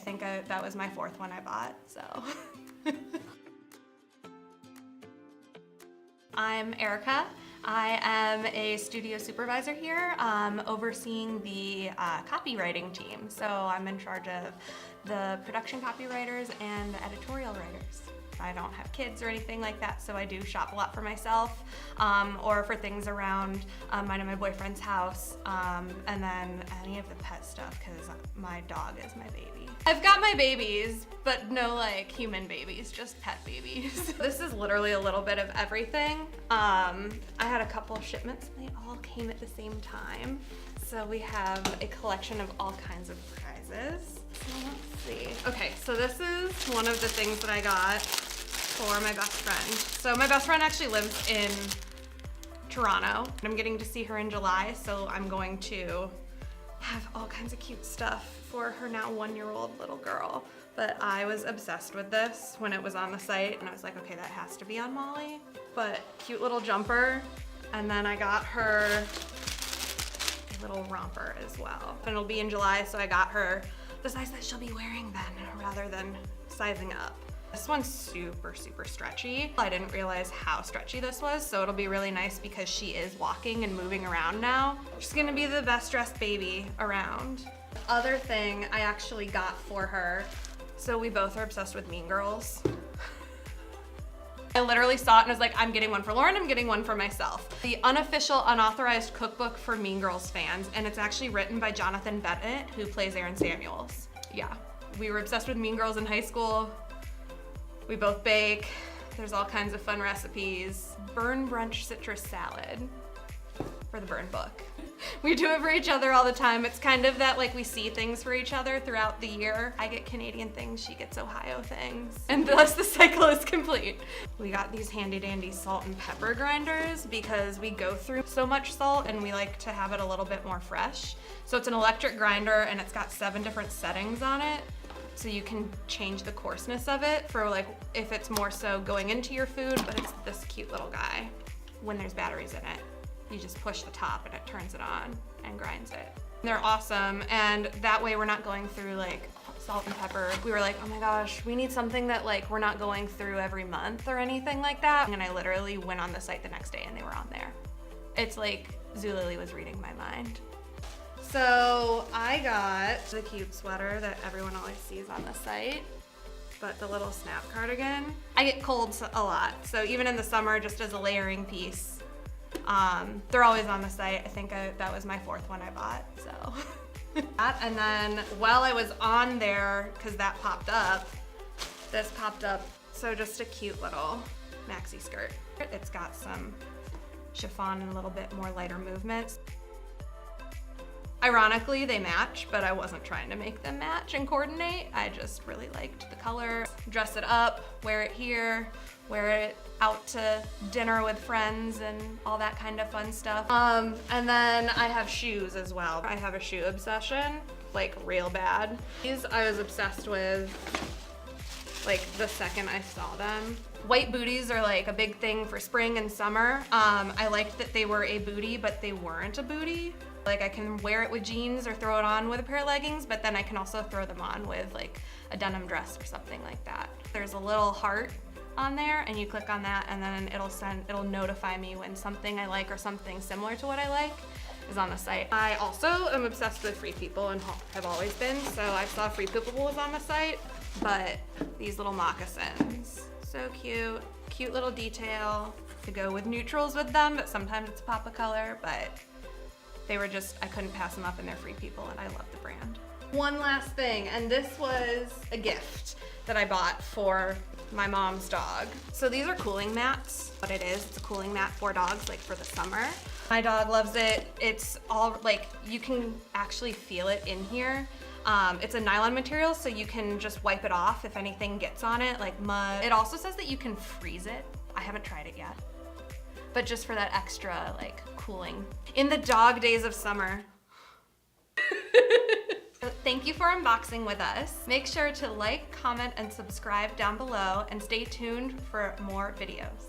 I think that was my fourth one I bought, so. I'm Erica. I am a studio supervisor here, overseeing the copywriting team. So I'm in charge of the production copywriters and the editorial writers. I don't have kids or anything like that, so I do shop a lot for myself, or for things around mine and my boyfriend's house, and then any of the pet stuff, because my dog is my baby. I've got my babies, but no like human babies, just pet babies. This is literally a little bit of everything. I had a couple of shipments and they all came at the same time. So we have a collection of all kinds of prizes. So let's see. Okay, so this is one of the things that I got for my best friend. So my best friend actually lives in Toronto. I'm getting to see her in July, so I'm going to have all kinds of cute stuff for her now 1-year-old little girl. But I was obsessed with this when it was on the site, and I was like, okay, that has to be on Molly. But cute little jumper, and then I got her a little romper as well. And it'll be in July, so I got her the size that she'll be wearing then, rather than sizing up. This one's super, super stretchy. I didn't realize how stretchy this was, so it'll be really nice because she is walking and moving around now. She's gonna be the best dressed baby around. The other thing I actually got for her, so we both are obsessed with Mean Girls. I literally saw it and was like, I'm getting one for Lauren, I'm getting one for myself. The unofficial, unauthorized cookbook for Mean Girls fans, and it's actually written by Jonathan Bennett, who plays Aaron Samuels. Yeah, we were obsessed with Mean Girls in high school. We both bake. There's all kinds of fun recipes. Burn brunch citrus salad for the burn book. We do it for each other all the time. It's kind of that like we see things for each other throughout the year. I get Canadian things, she gets Ohio things. And thus the cycle is complete. We got these handy dandy salt and pepper grinders because we go through so much salt and we like to have it a little bit more fresh. So it's an electric grinder and it's got 7 different settings on it. So you can change the coarseness of it for like if it's more so going into your food, but it's this cute little guy. When there's batteries in it, you just push the top and it turns it on and grinds it. They're awesome, and that way we're not going through like salt and pepper. We were like, oh my gosh, we need something that like we're not going through every month or anything like that. And I literally went on the site the next day and they were on there. It's like Zulily was reading my mind. So I got the cute sweater that everyone always sees on the site, but the little snap cardigan. I get colds a lot, so even in the summer, just as a layering piece, they're always on the site. I think that was my 4th one I bought, so. And then while I was on there, because that popped up, this popped up. So just a cute little maxi skirt. It's got some chiffon and a little bit more lighter movements. Ironically, they match, but I wasn't trying to make them match and coordinate. I just really liked the color. Dress it up, wear it here, wear it out to dinner with friends and all that kind of fun stuff. And then I have shoes as well. I have a shoe obsession, like real bad. These I was obsessed with like the second I saw them. White booties are like a big thing for spring and summer. I liked that they were a bootie, but they weren't a bootie. Like I can wear it with jeans or throw it on with a pair of leggings, but then I can also throw them on with like a denim dress or something like that. There's a little heart on there and you click on that and then it'll notify me when something I like or something similar to what I like is on the site. I also am obsessed with Free People and have always been, so I saw Free People was on the site, but these little moccasins, so cute. Cute little detail to go with neutrals with them, but sometimes it's a pop of color, but they were just, I couldn't pass them up and they're Free People and I love the brand. One last thing, and this was a gift that I bought for my mom's dog. So these are cooling mats. What it is, it's a cooling mat for dogs, like for the summer. My dog loves it. It's all like, you can actually feel it in here. It's a nylon material, so you can just wipe it off if anything gets on it, like mud. It also says that you can freeze it. I haven't tried it yet, but just for that extra like cooling in the dog days of summer. Thank you for unboxing with us. Make sure to like, comment, and subscribe down below and stay tuned for more videos.